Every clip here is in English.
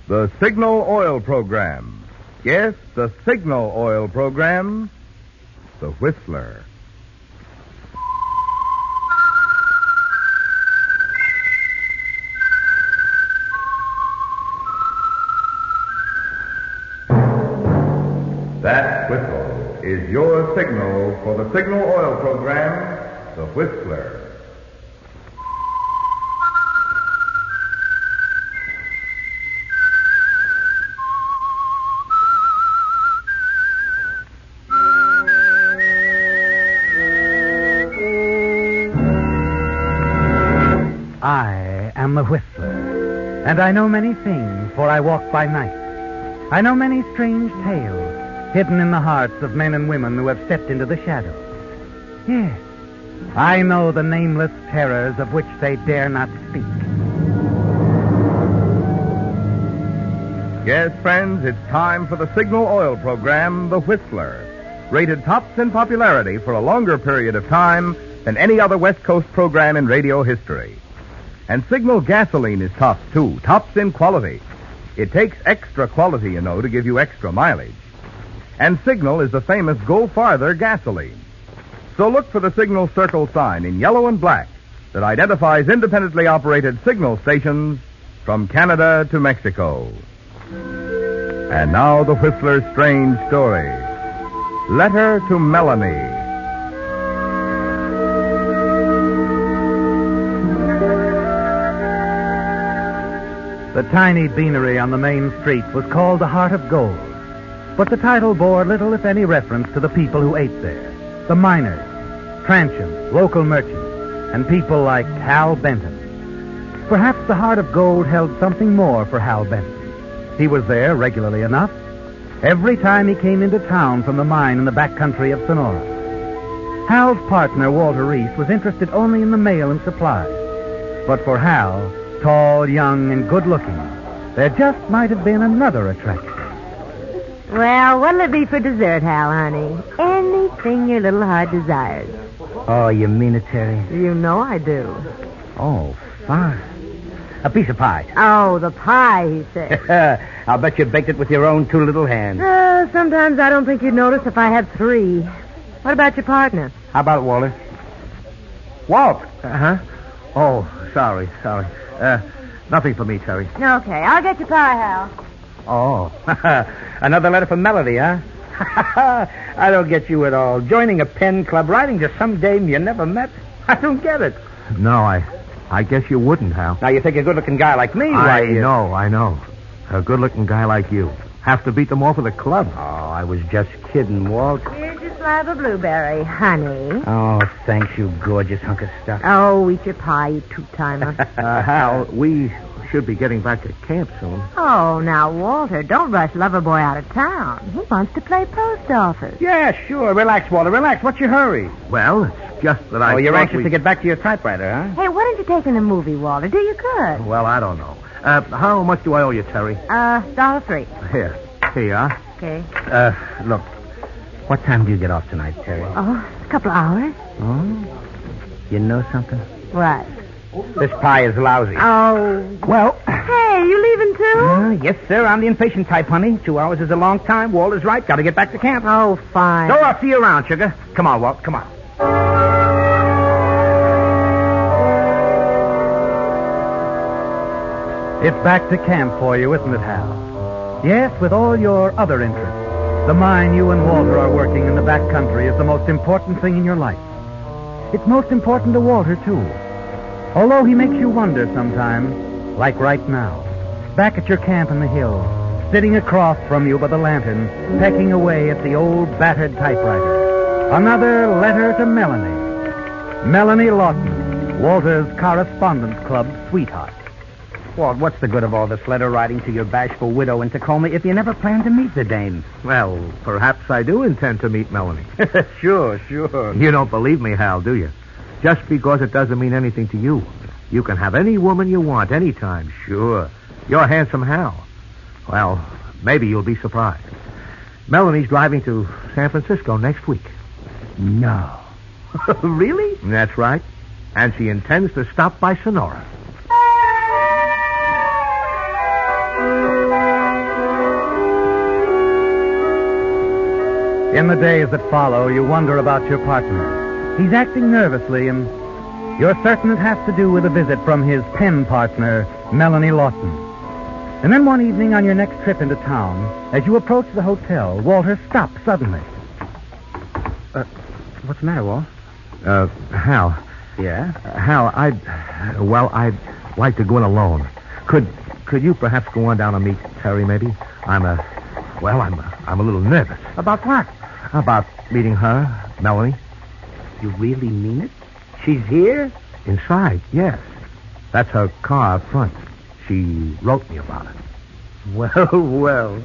The Signal Oil Program. Yes, the Signal Oil Program. The Whistler. That whistle is your signal for the Signal Oil Program, The Whistler. I am the Whistler, and I know many things, for I walk by night. I know many strange tales, hidden in the hearts of men and women who have stepped into the shadows. Yes, I know the nameless terrors of which they dare not speak. Yes, friends, it's time for the Signal Oil Program, The Whistler. Rated tops in popularity for a longer period of time than any other West Coast program in radio history. And Signal gasoline is tops, too. Tops in quality. It takes extra quality, you know, to give you extra mileage. And Signal is the famous Go Farther gasoline. So look for the Signal Circle sign in yellow and black that identifies independently operated Signal stations from Canada to Mexico. And now the Whistler's strange story. Letter to Melanie. The tiny beanery on the main street was called the Heart of Gold, but the title bore little, if any, reference to the people who ate there. The miners, transients, local merchants, and people like Hal Benton. Perhaps the Heart of Gold held something more for Hal Benton. He was there regularly enough, every time he came into town from the mine in the back country of Sonora. Hal's partner, Walter Reese, was interested only in the mail and supplies. But for Hal, tall, young, and good-looking, there just might have been another attraction. Well, what'll it be for dessert, Hal, honey? Anything your little heart desires. Oh, you mean it, Terry? You know I do. Oh, fine. A piece of pie. Oh, the pie, he said. I'll bet you baked it with your own two little hands. Sometimes I don't think you'd notice if I had three. What about your partner? How about Walter? Walt! Uh-huh. Oh, sorry. Nothing for me, Terry. Okay, I'll get your pie, Hal. Oh, another letter from Melody, huh? I don't get you at all. Joining a pen club, writing to some dame you never met. I don't get it. No, I guess you wouldn't, Hal. Now, you think a good-looking guy like me... I know. A good-looking guy like you. Have to beat them off at the club. Oh, I was just kidding, Walt. Here's your slab of blueberry, honey. Oh, thanks, you gorgeous hunk of stuff. Oh, eat your pie, you two-timer. Hal, we should be getting back to camp soon. Oh, now, Walter, don't rush Loverboy out of town. He wants to play post office. Yeah, sure. Relax, Walter, relax. What's your hurry? Well, it's just that you're anxious to get back to your typewriter, huh? Hey, why don't you take in a movie, Walter? Do you good? Well, I don't know. How much do I owe you, Terry? $1.03. Here you are. Okay. Look, what time do you get off tonight, Terry? Oh, a couple of hours. Oh? You know something? What? This pie is lousy. Oh. Well. Hey, you leaving too? Yes, sir. I'm the impatient type, honey. 2 hours is a long time. Walter's right. Got to get back to camp. Oh, fine. So I'll see you around, sugar. Come on, Walt. Come on. It's back to camp for you, isn't it, Hal? Yes, with all your other interests. The mine you and Walter are working in the back country is the most important thing in your life. It's most important to Walter, too. Although he makes you wonder sometimes, like right now, back at your camp in the hills, sitting across from you by the lantern, pecking away at the old battered typewriter. Another letter to Melanie. Melanie Lawton, Walter's Correspondence Club sweetheart. Walt, what's the good of all this letter writing to your bashful widow in Tacoma if you never plan to meet the dame? Well, perhaps I do intend to meet Melanie. Sure. You don't believe me, Hal, do you? Just because it doesn't mean anything to you. You can have any woman you want, anytime, sure. You're handsome Hal. Well, maybe you'll be surprised. Melanie's driving to San Francisco next week. No. Really? That's right. And she intends to stop by Sonora. In the days that follow, you wonder about your partner. He's acting nervously, and you're certain it has to do with a visit from his pen partner, Melanie Lawton. And then one evening on your next trip into town, as you approach the hotel, Walter stops suddenly. What's the matter, Walt? Hal. Yeah? Hal, I'd like to go in alone. Could you perhaps go on down and meet Terry, maybe? I'm a little nervous. About what? About meeting her, Melanie. You really mean it? She's here? Inside, yes. That's her car up front. She wrote me about it. Well.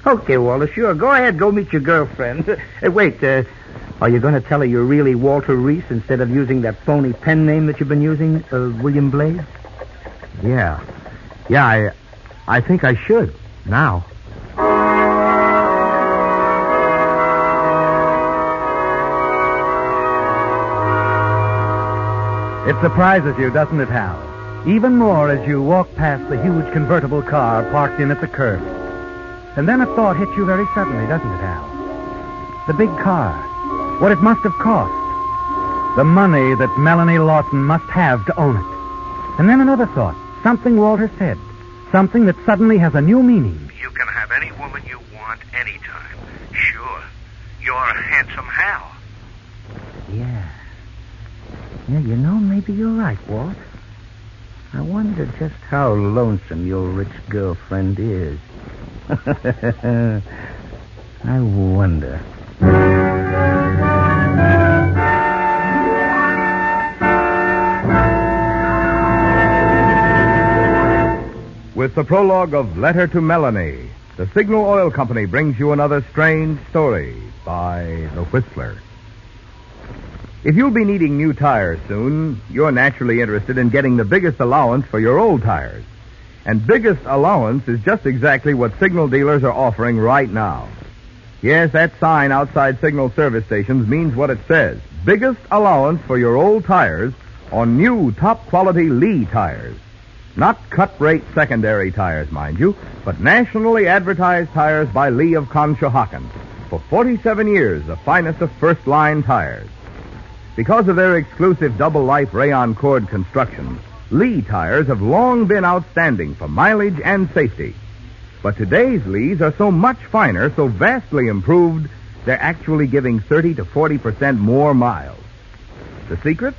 Okay, Walter, sure. Go ahead, go meet your girlfriend. Wait, are you going to tell her you're really Walter Reese instead of using that phony pen name that you've been using, William Blade? Yeah, I think I should, now. It surprises you, doesn't it, Hal? Even more as you walk past the huge convertible car parked in at the curb. And then a thought hits you very suddenly, doesn't it, Hal? The big car. What it must have cost. The money that Melanie Lawton must have to own it. And then another thought. Something Walter said. Something that suddenly has a new meaning. You can have any woman you want anytime. Sure. You're a handsome Hal. Yeah, you know, maybe you're right, Walt. I wonder just how lonesome your rich girlfriend is. I wonder. With the prologue of Letter to Melanie, the Signal Oil Company brings you another strange story by The Whistler. If you'll be needing new tires soon, you're naturally interested in getting the biggest allowance for your old tires. And biggest allowance is just exactly what Signal dealers are offering right now. Yes, that sign outside Signal service stations means what it says. Biggest allowance for your old tires on new top-quality Lee tires. Not cut-rate secondary tires, mind you, but nationally advertised tires by Lee of Conshohocken. For 47 years, the finest of first-line tires. Because of their exclusive double-life rayon cord construction, Lee tires have long been outstanding for mileage and safety. But today's Lees are so much finer, so vastly improved, they're actually giving 30 to 40% more miles. The secret?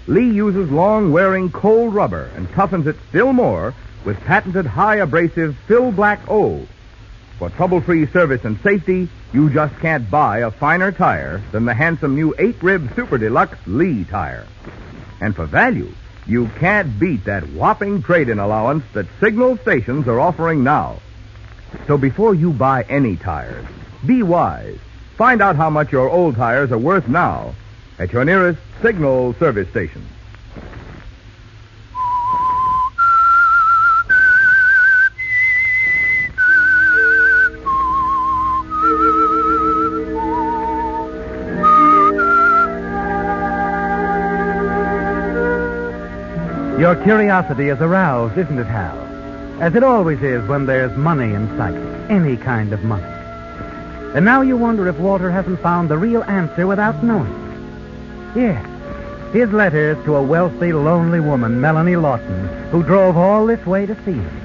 Lee uses long-wearing cold rubber and toughens it still more with patented high-abrasive Fill Black O. For trouble-free service and safety, you just can't buy a finer tire than the handsome new 8-rib Super Deluxe Lee tire. And for value, you can't beat that whopping trade-in allowance that Signal stations are offering now. So before you buy any tires, be wise. Find out how much your old tires are worth now at your nearest Signal service station. Your curiosity is aroused, isn't it, Hal? As it always is when there's money in sight. Any kind of money. And now you wonder if Walter hasn't found the real answer without knowing. Yes. His letters to a wealthy, lonely woman, Melanie Lawton, who drove all this way to see him.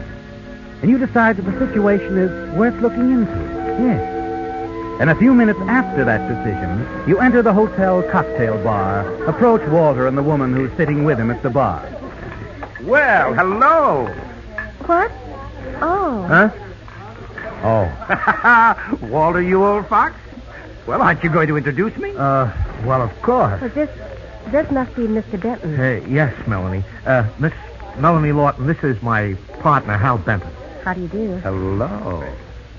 And you decide that the situation is worth looking into. Yes. And a few minutes after that decision, you enter the hotel cocktail bar, approach Walter and the woman who's sitting with him at the bar. Well, hello. What? Oh. Huh? Oh. Walter, you old fox? Well, aren't you going to introduce me? Well, of course. Well, this must be Mr. Benton. Yes, Melanie. Miss Melanie Lawton, this is my partner, Hal Benton. How do you do? Hello.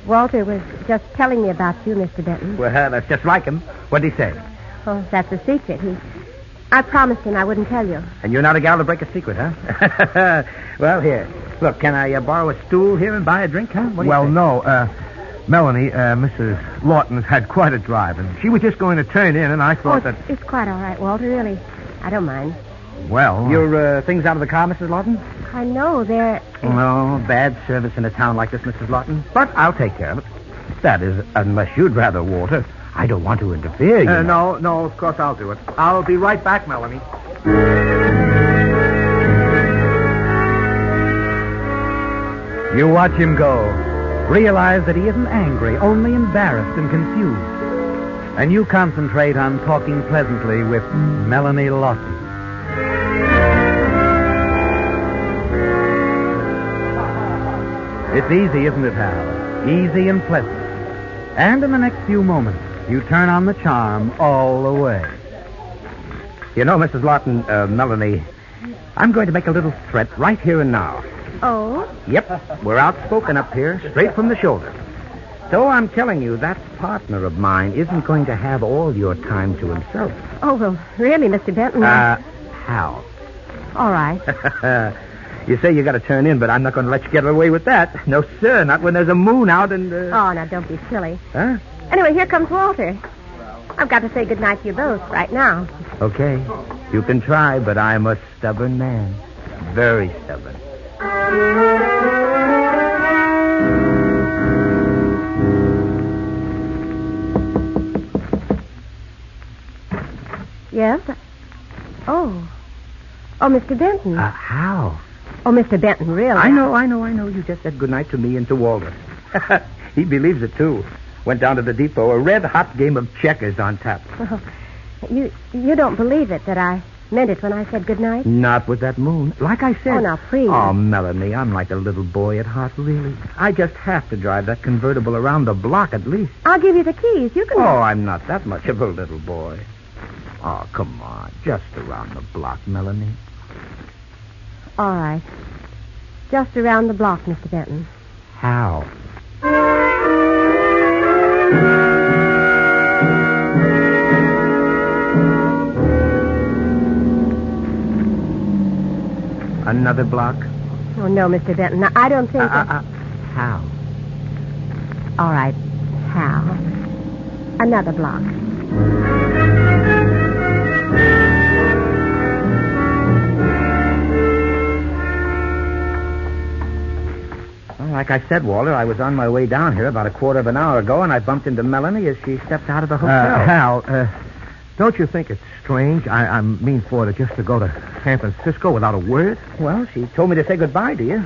Walter was just telling me about you, Mr. Benton. Well, that's just like him. What'd he say? Oh, that's a secret. I promised him I wouldn't tell you. And you're not a gal to break a secret, huh? Well, here. Look, can I borrow a stool here and buy a drink, huh? What do you think? No. Melanie, Mrs. Lawton's had quite a drive, and she was just going to turn in, and I thought that... It's quite all right, Walter, really. I don't mind. Well... Your things out of the car, Mrs. Lawton? I know, they're... No, bad service in a town like this, Mrs. Lawton. But I'll take care of it. That is, unless you'd rather, Walter. I don't want to interfere, you know. No, of course I'll do it. I'll be right back, Melanie. You watch him go. Realize that he isn't angry, only embarrassed and confused. And you concentrate on talking pleasantly with Melanie Lawson. It's easy, isn't it, Hal? Easy and pleasant. And in the next few moments, you turn on the charm all the way. You know, Mrs. Lawton, Melanie, I'm going to make a little threat right here and now. Oh? Yep, we're outspoken up here, straight from the shoulder. So I'm telling you, that partner of mine isn't going to have all your time to himself. Oh, well, really, Mr. Benton? Hal. All right. You say you got to turn in, but I'm not going to let you get away with that. No, sir, not when there's a moon out and... Oh, now, don't be silly. Huh? Anyway, here comes Walter. I've got to say goodnight to you both right now. Okay, you can try, but I'm a stubborn man. Very stubborn. Yes? Oh. Oh, Mr. Benton. How? Oh, Mr. Benton, really? I know. You just said goodnight to me and to Walter. He believes it, too. Went down to the depot, a red-hot game of checkers on tap. Oh, you don't believe it, that I meant it when I said goodnight? Not with that moon. Like I said... Oh, now, please. Oh, Melanie, I'm like a little boy at heart, really. I just have to drive that convertible around the block at least. I'll give you the keys. You can... Oh, I'm not that much of a little boy. Oh, come on. Just around the block, Melanie. All right. Just around the block, Mr. Benton. How? Another block? Oh, no, Mr. Benton. I don't think that... How? All right. How? Another block. Like I said, Walter, I was on my way down here about a quarter of an hour ago, and I bumped into Melanie as she stepped out of the hotel. Hal, don't you think it's strange? I mean for her just to go to San Francisco without a word? Well, she told me to say goodbye to you.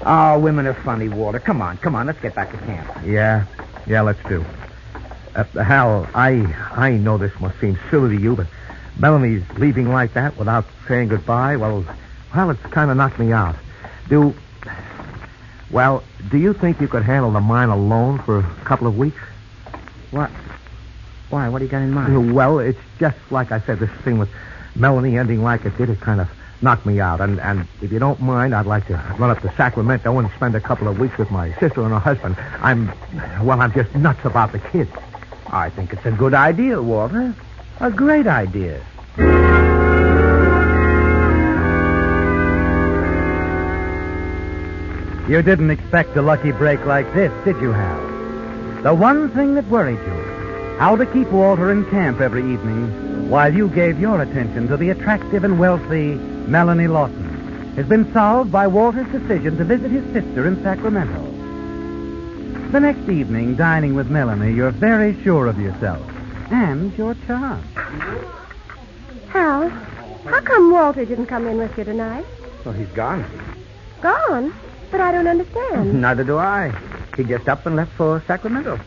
Oh, women are funny, Walter. Come on, let's get back to camp. Yeah, let's do. Hal, I know this must seem silly to you, but Melanie's leaving like that without saying goodbye, well, it's kind of knocked me out. Do you think you could handle the mine alone for a couple of weeks? What? Why? What do you got in mind? Well, it's just like I said, this thing with Melanie ending like it did, it kind of knocked me out. And if you don't mind, I'd like to run up to Sacramento and spend a couple of weeks with my sister and her husband. I'm just nuts about the kids. I think it's a good idea, Walter. A great idea. You didn't expect a lucky break like this, did you, Hal? The one thing that worried you, how to keep Walter in camp every evening while you gave your attention to the attractive and wealthy Melanie Lawson, has been solved by Walter's decision to visit his sister in Sacramento. The next evening, dining with Melanie, you're very sure of yourself and your charm. Hal, how come Walter didn't come in with you tonight? Well, he's gone. Gone? But I don't understand. Neither do I. He just up and left for Sacramento.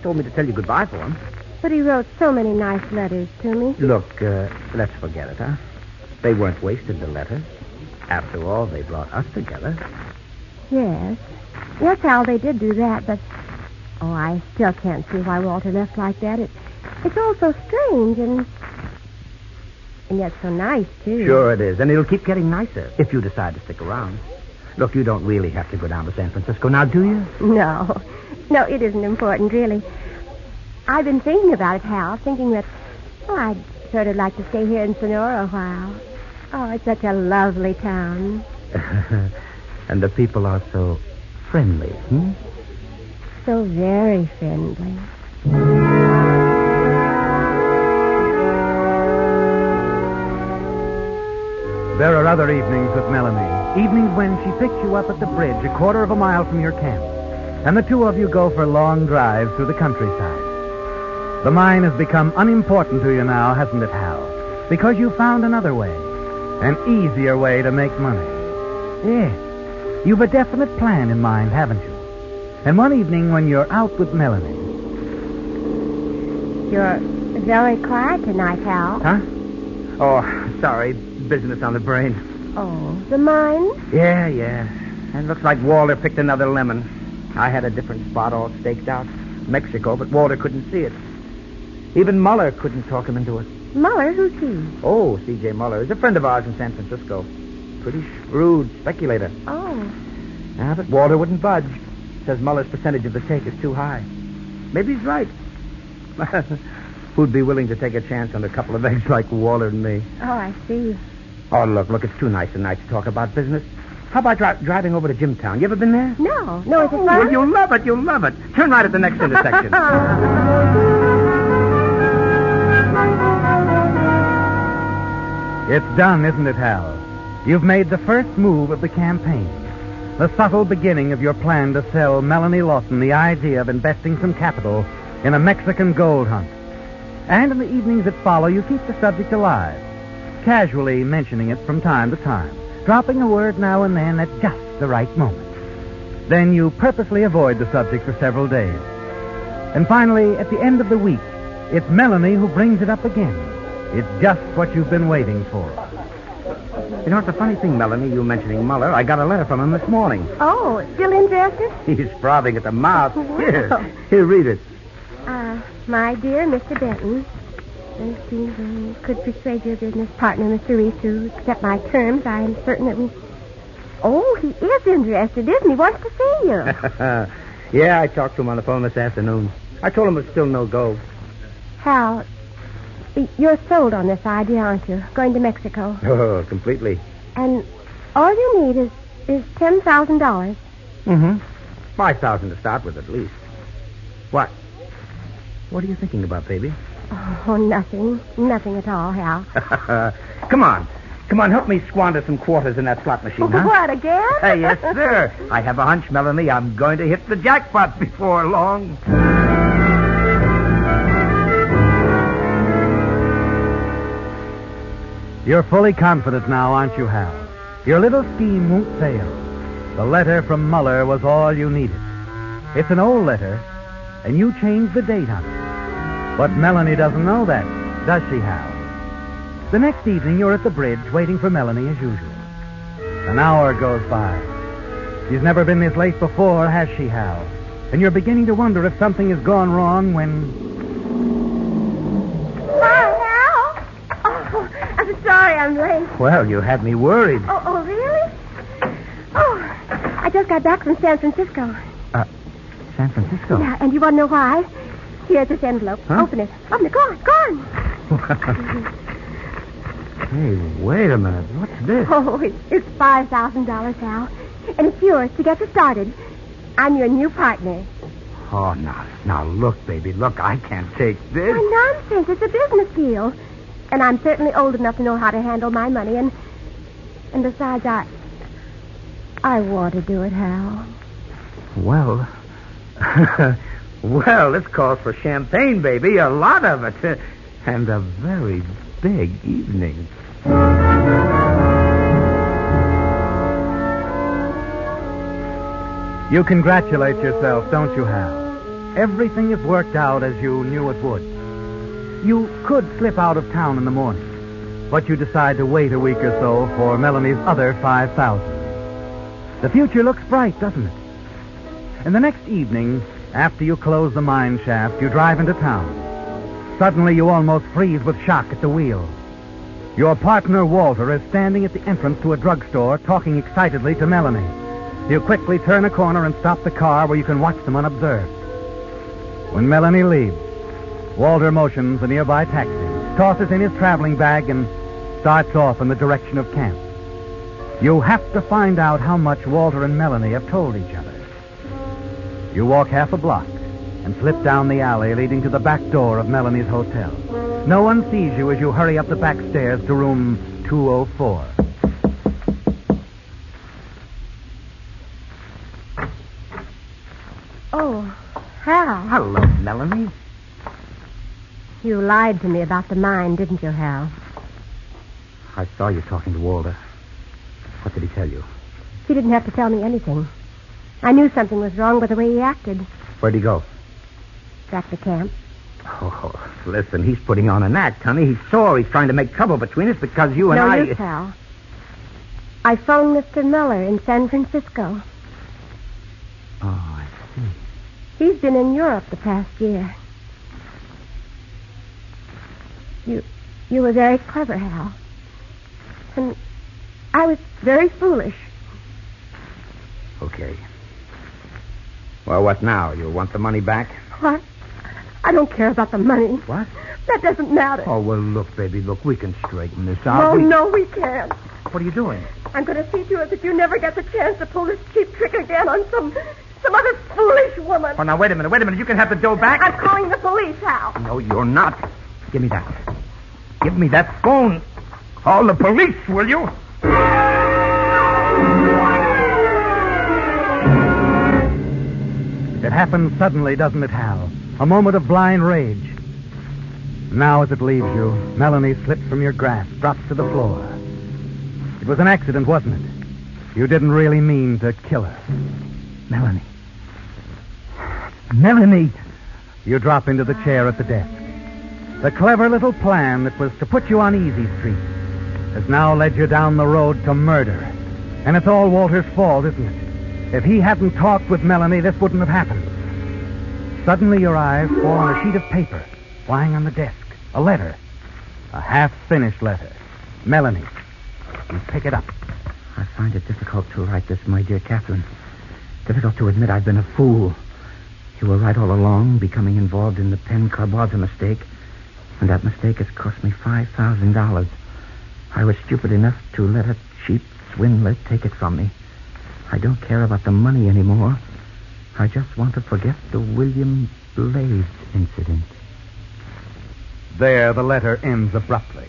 Told me to tell you goodbye for him. But he wrote so many nice letters to me. Look, let's forget it, huh? They weren't wasted, the letters. After all, they brought us together. Yes. Yes, Hal, they did do that, but... Oh, I still can't see why Walter left like that. It's all so strange and yet so nice, too. Sure it is, and it'll keep getting nicer if you decide to stick around. Look, you don't really have to go down to San Francisco now, do you? No. No, it isn't important, really. I've been thinking about it, Hal, thinking that, I'd sort of like to stay here in Sonora a while. Oh, it's such a lovely town. And the people are so friendly, So very friendly. There are other evenings with Melanie. Evenings when she picks you up at the bridge a quarter of a mile from your camp. and the two of you go for long drives through the countryside. The mine has become unimportant to you now, hasn't it, Hal? Because you found another way, an easier way to make money. Yes, you've a definite plan in mind, haven't you? And one evening when you're out with Melanie... You're very quiet tonight, Hal. Huh? Oh, sorry. Business on the brain. Oh, the mine? Yeah. And looks like Walter picked another lemon. I had a different spot all staked out. Mexico, but Walter couldn't see it. Even Muller couldn't talk him into it. Muller? Who's he? Oh, C.J. Muller. He's a friend of ours in San Francisco. Pretty shrewd speculator. Oh. Yeah, but Walter wouldn't budge. Says Muller's percentage of the take is too high. Maybe he's right. Who'd be willing to take a chance on a couple of eggs like Walter and me? Oh, I see. Oh, look, it's too nice a night to talk about business. How about driving over to Jimtown? You ever been there? No, is it fun? Well, you'll love it. Turn right at the next intersection. It's done, isn't it, Hal? You've made the first move of the campaign. The subtle beginning of your plan to sell Melanie Lawson the idea of investing some capital in a Mexican gold hunt. And in the evenings that follow, you keep the subject alive, casually mentioning it from time to time, dropping a word now and then at just the right moment. Then you purposely avoid the subject for several days. And finally, at the end of the week, it's Melanie who brings it up again. It's just what you've been waiting for. You know, it's a funny thing, Melanie, you mentioning Muller. I got a letter from him this morning. Oh, still interested? He's frothing at the mouth. Wow. Here, read it. My dear Mr. Benton, I could persuade your business partner, Mr. Reese, to accept my terms. I am certain that we... Oh, he is interested, isn't he? Wants to see you. Yeah, I talked to him on the phone this afternoon. I told him it's still no go. Hal, you're sold on this idea, aren't you? Going to Mexico. Oh, completely. And all you need is $10,000. Mm-hmm. 5,000 to start with, at least. What? What are you thinking about, baby? Oh, nothing. Nothing at all, Hal. Come on, help me squander some quarters in that slot machine, huh? What, again? Yes, sir. I have a hunch, Melanie, I'm going to hit the jackpot before long. You're fully confident now, aren't you, Hal? Your little scheme won't fail. The letter from Muller was all you needed. It's an old letter, and you changed the date on it. But Melanie doesn't know that, does she, Hal? The next evening, you're at the bridge waiting for Melanie as usual. An hour goes by. She's never been this late before, has she, Hal? And you're beginning to wonder if something has gone wrong when... Hi, Hal. Oh, I'm sorry I'm late. Well, you had me worried. Oh, really? Oh, I just got back from San Francisco. San Francisco? Yeah, and you want to know why? Here's this envelope. Huh? Open it. Go on. Hey, wait a minute. What's this? Oh, it's $5,000, Hal. And it's yours to get you started. I'm your new partner. Oh, now, look, baby, look, I can't take this. Why, nonsense. It's a business deal. And I'm certainly old enough to know how to handle my money. And besides, I want to do it, Hal. Well... Well, this calls for champagne, baby. A lot of it. And a very big evening. You congratulate yourself, don't you, Hal? Everything has worked out as you knew it would. You could slip out of town in the morning, but you decide to wait a week or so for Melanie's other 5,000. The future looks bright, doesn't it? And the next evening, after you close the mine shaft, you drive into town. Suddenly, you almost freeze with shock at the wheel. Your partner, Walter, is standing at the entrance to a drugstore talking excitedly to Melanie. You quickly turn a corner and stop the car where you can watch them unobserved. When Melanie leaves, Walter motions a nearby taxi, tosses in his traveling bag, and starts off in the direction of camp. You have to find out how much Walter and Melanie have told each other. You walk half a block and slip down the alley leading to the back door of Melanie's hotel. No one sees you as you hurry up the back stairs to room 204. Oh, Hal. Hello, Melanie. You lied to me about the mine, didn't you, Hal? I saw you talking to Walter. What did he tell you? He didn't have to tell me anything. I knew something was wrong by the way he acted. Where'd he go? Back to camp. Oh, listen, he's putting on an act, honey. He's sore. He's trying to make trouble between us because you and No I... use, Hal. I phoned Mr. Miller in San Francisco. Oh, I see. He's been in Europe the past year. You were very clever, Hal. And I was very foolish. Okay. Well, what now? You want the money back? What? I don't care about the money. What? That doesn't matter. Oh, well, look, baby, look, we can straighten this out. No, we can't. What are you doing? I'm going to see to it that you never get the chance to pull this cheap trick again on some other foolish woman. Oh, now, wait a minute. You can have the dough back. I'm calling the police, Hal. No, you're not. Give me that. Give me that phone. Call the police, will you? It happens suddenly, doesn't it, Hal? A moment of blind rage. Now, as it leaves you, Melanie slips from your grasp, drops to the floor. It was an accident, wasn't it? You didn't really mean to kill her. Melanie. Melanie. You drop into the chair at the desk. The clever little plan that was to put you on easy street has now led you down the road to murder. And it's all Walter's fault, isn't it? If he hadn't talked with Melanie, this wouldn't have happened. Suddenly your eyes fall on a sheet of paper lying on the desk. A letter. A half-finished letter. Melanie. You pick it up. I find it difficult to write this, my dear Catherine. Difficult to admit I've been a fool. You were right all along. Becoming involved in the pen club was a mistake. And that mistake has cost me $5,000. I was stupid enough to let a cheap swindler take it from me. I don't care about the money anymore. I just want to forget the William Blades incident. There, the letter ends abruptly.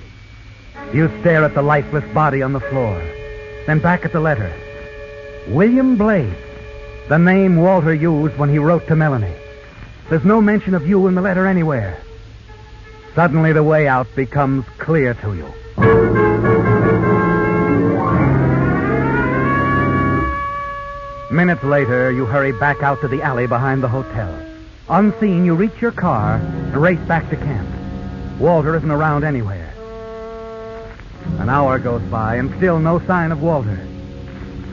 You stare at the lifeless body on the floor, then back at the letter. William Blades, the name Walter used when he wrote to Melanie. There's no mention of you in the letter anywhere. Suddenly the way out becomes clear to you. Minutes later, you hurry back out to the alley behind the hotel. Unseen, you reach your car and race back to camp. Walter isn't around anywhere. An hour goes by and still no sign of Walter.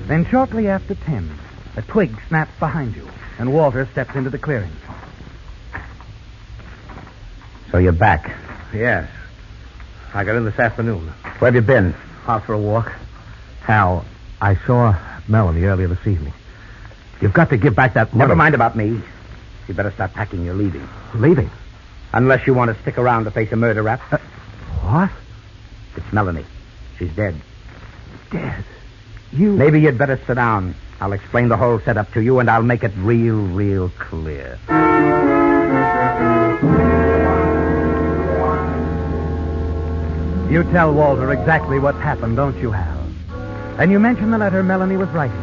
Then shortly after 10, a twig snaps behind you and Walter steps into the clearing. So you're back? Yes. I got in this afternoon. Where have you been? Out for a walk. Hal, I saw Melanie earlier this evening. You've got to give back that money. Never mind about me. You better start packing. You're leaving. Leaving? Unless you want to stick around to face a murder rap. What? It's Melanie. She's dead. Dead? You... Maybe you'd better sit down. I'll explain the whole setup to you, and I'll make it real clear. You tell Walter exactly what's happened, don't you, Hal? And you mention the letter Melanie was writing.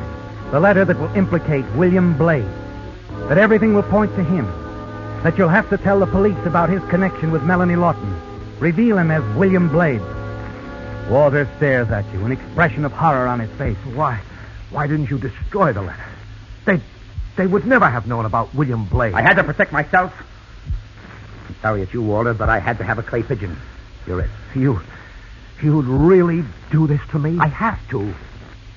The letter that will implicate William Blades. That everything will point to him. That you'll have to tell the police about his connection with Melanie Lawton. Reveal him as William Blades. Walter stares at you, an expression of horror on his face. Why didn't you destroy the letter? They would never have known about William Blades. I had to protect myself. I'm sorry it's you, Walter, but I had to have a clay pigeon. You're it. You'd really do this to me? I have to.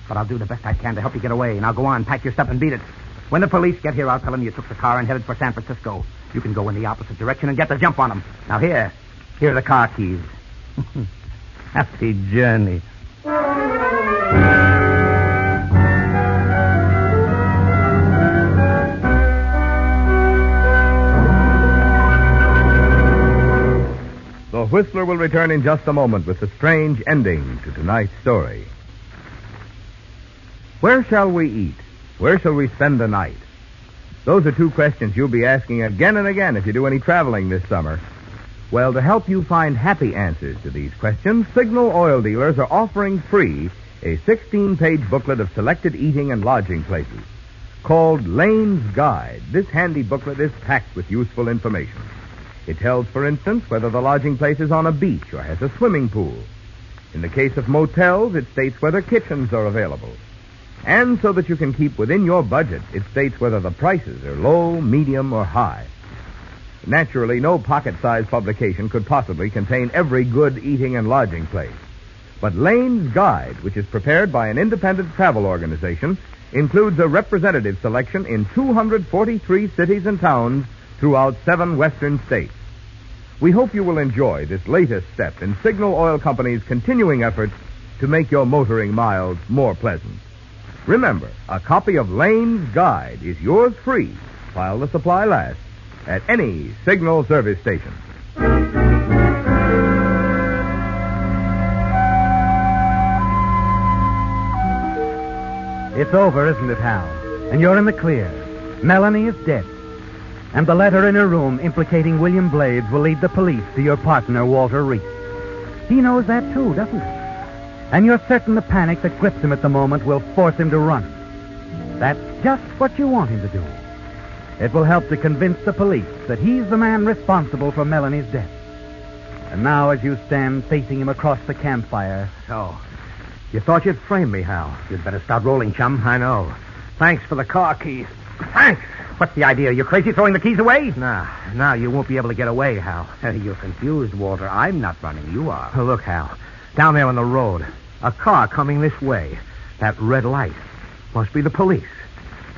But I'll do the best I can to help you get away. Now go on, pack your stuff and beat it. When the police get here, I'll tell them you took the car and headed for San Francisco. You can go in the opposite direction and get the jump on them. Now here are the car keys. Happy journey. The Whistler will return in just a moment with the strange ending to tonight's story. Where shall we eat? Where shall we spend the night? Those are two questions you'll be asking again and again if you do any traveling this summer. Well, to help you find happy answers to these questions, Signal Oil Dealers are offering free a 16-page booklet of selected eating and lodging places. Called Lane's Guide, this handy booklet is packed with useful information. It tells, for instance, whether the lodging place is on a beach or has a swimming pool. In the case of motels, it states whether kitchens are available. And so that you can keep within your budget, it states whether the prices are low, medium, or high. Naturally, no pocket-sized publication could possibly contain every good eating and lodging place. But Lane's Guide, which is prepared by an independent travel organization, includes a representative selection in 243 cities and towns throughout 7 western states. We hope you will enjoy this latest step in Signal Oil Company's continuing efforts to make your motoring miles more pleasant. Remember, a copy of Lane's Guide is yours free while the supply lasts at any Signal service station. It's over, isn't it, Hal? And you're in the clear. Melanie is dead. And the letter in her room implicating William Blades will lead the police to your partner, Walter Reese. He knows that, too, doesn't he? And you're certain the panic that grips him at the moment will force him to run. That's just what you want him to do. It will help to convince the police that he's the man responsible for Melanie's death. And now, as you stand facing him across the campfire... Oh, you thought you'd frame me, Hal. You'd better start rolling, chum. I know. Thanks for the car keys. Thanks. What's the idea? You crazy throwing the keys away? Now you won't be able to get away, Hal. You're confused, Walter. I'm not running. You are. Oh, look, Hal. Down there on the road. A car coming this way. That red light. Must be the police.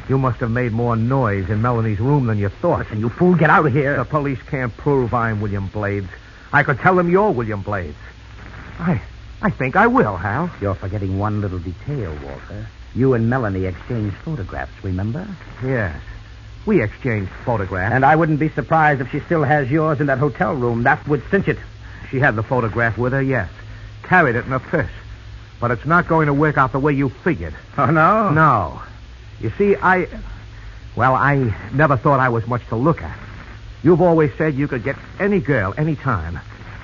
You must have made more noise in Melanie's room than you thought. Listen, you fool, get out of here. The police can't prove I'm William Blades. I could tell them you're William Blades. I think I will, Hal. You're forgetting one little detail, Walter. You and Melanie exchanged photographs, remember? Yes. We exchanged photographs. And I wouldn't be surprised if she still has yours in that hotel room. That would cinch it. She had the photograph with her, yes. Carried it in her purse. But it's not going to work out the way you figured. Oh, no? No. You see, I never thought I was much to look at. You've always said you could get any girl, any time.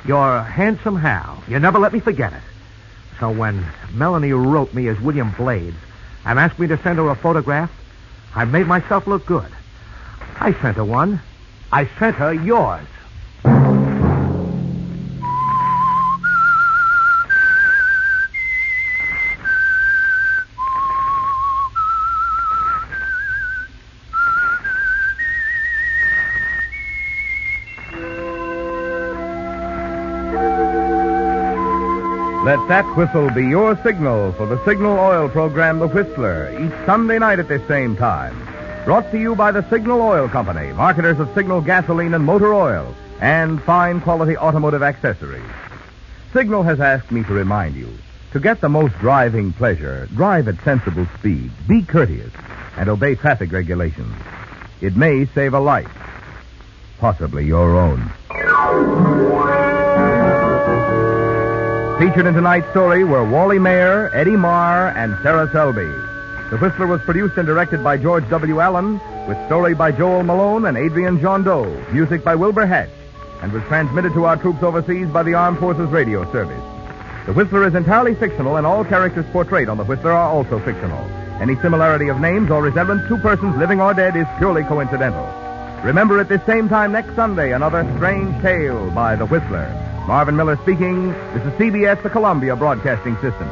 You're handsome Hal. You never let me forget it. So when Melanie wrote me as William Blades and asked me to send her a photograph, I made myself look good. I sent her one. I sent her yours. Let that whistle be your signal for the Signal Oil program, The Whistler, each Sunday night at this same time. Brought to you by the Signal Oil Company, marketers of Signal gasoline and motor oil, and fine quality automotive accessories. Signal has asked me to remind you, to get the most driving pleasure, drive at sensible speeds, be courteous, and obey traffic regulations. It may save a life, possibly your own. Featured in tonight's story were Wally Mayer, Eddie Marr, and Sarah Selby. The Whistler was produced and directed by George W. Allen, with story by Joel Malone and Adrian John Doe, music by Wilbur Hatch, and was transmitted to our troops overseas by the Armed Forces Radio Service. The Whistler is entirely fictional, and all characters portrayed on The Whistler are also fictional. Any similarity of names or resemblance to persons living or dead is purely coincidental. Remember at this same time next Sunday, another strange tale by The Whistler. Marvin Miller speaking. This is CBS, the Columbia Broadcasting System.